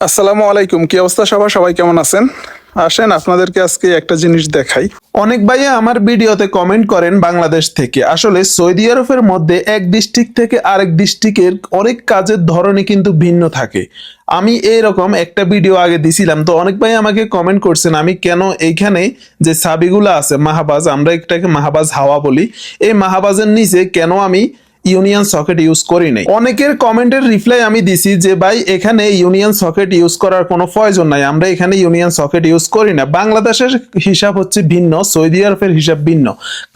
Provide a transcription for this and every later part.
আসসালামু আলাইকুম। কি অবস্থা সবার? সবাই কেমন আছেন? আসেন আপনাদেরকে আজকে একটা জিনিস দেখাই। অনেক ভাইয়া আমার ভিডিওতে কমেন্ট করেন বাংলাদেশ থেকে। আসলে সৌদি আরবের মধ্যে এক ডিস্ট্রিক্ট থেকে আরেক ডিস্ট্রিক্টের অনেক কাজের ধরনই কিন্তু ভিন্ন থাকে। আমি এইরকম একটা ভিডিও আগে দিছিলাম, তো অনেক ভাই আমাকে কমেন্ট করছেন আমি কেন এইখানে যে সাবিগুলো আছে মাহাবাজ, আমরা একটাকে মাহাবাজ হাওয়া বলি, এই মাহাবাজের নিচে কেন আমি ইউনিয়ন সকেট ইউজ করি নাই। অনেকের কমেন্টের রিপ্লাই আমি দিছি যে ভাই এখানে ইউনিয়ন সকেট ইউজ করার কোনো প্রয়োজন নাই, আমরা এখানে ইউনিয়ন সকেট ইউজ করি না। বাংলাদেশের হিসাব হচ্ছে ভিন্ন, সৌদি আরবের হিসাব ভিন্ন।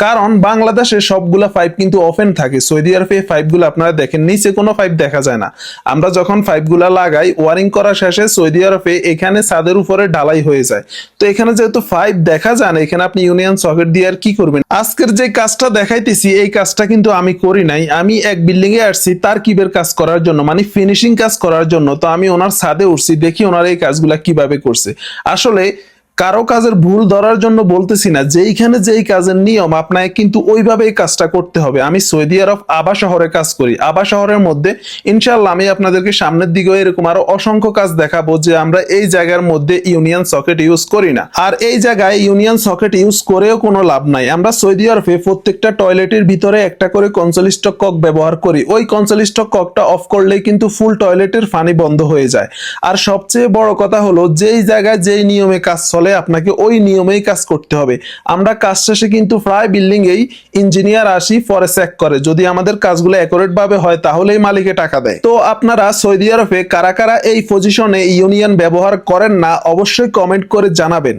কারণ বাংলাদেশের সবগুলা পাইপ কিন্তু ওপেন থাকে, সৌদি আরবে পাইপগুলো আপনারা দেখেন নিচে কোনো পাইপ দেখা যায় না। আমরা যখন পাইপগুলা লাগাই ওয়ারিং করা শেষে সৌদি আরবে এখানে ছাদের উপরে ঢালাই হয়ে যায়। তো এখানে যেহেতু পাইপ দেখা যায় না, এখানে আপনি ইউনিয়ন সকেট দিয়ে আর কি করবেন। আজকের যে কাজটা দেখাইতেছি এই কাজটা কিন্তু আমি করি নাই। আমি এক বিল্ডিং এ আসছি তার কিবের কাজ করার জন্য, মানে ফিনিশিং কাজ করার জন্য। তো আমি ওনার ছাদে উঠছি, দেখি ওনার এই কাজগুলা কিভাবে করছে। আসলে কারো কাজের ভুল ধরার জন্য বলতেছি না, যেইখানে যেই কাজের নিয়ম আপনাকে কিন্তু ওইভাবেই কাজটা করতে হবে। আমি সৌদি আরব আবা শহরে কাজ করি, আবা শহরের মধ্যে ইনশাআল্লাহ আমি আপনাদেরকে সামনের দিকেও এরকম আরো অসংখ্য কাজ দেখাবো যে আমরা এই জায়গার মধ্যে ইউনিয়ন সকেট ইউজ করি না। আর এই জায়গায় ইউনিয়ন সকেট ইউজ করেও কোনো লাভ নাই। আমরা সৌদি আরবে প্রত্যেকটা টয়লেটের ভিতরে একটা করে কনসোলিস্টক কক ব্যবহার করি। ওই কনসোলিস্টক ককটা অফ করলেই কিন্তু ফুল টয়লেটের পানি বন্ধ হয়ে যায়। আর সবচেয়ে বড় কথা হলো যেই জায়গায় যেই নিয়মে কাজ চলে আপনাকে ওই নিয়মেই কাজ করতে হবে। আমরা কাজ শেষে কিন্তু প্রায় বিল্ডিং এই ইঞ্জিনিয়ার আসি পরে চেক করে, যদি আমাদের কাজগুলো অ্যাকুরেট ভাবে হয় তাহলেই মালিকে টাকা দেয়। তো আপনারা সৌদি আরবে কারা কারা এই পজিশনে ইউনিয়ন ব্যবহার করেন না অবশ্যই কমেন্ট করে জানাবেন।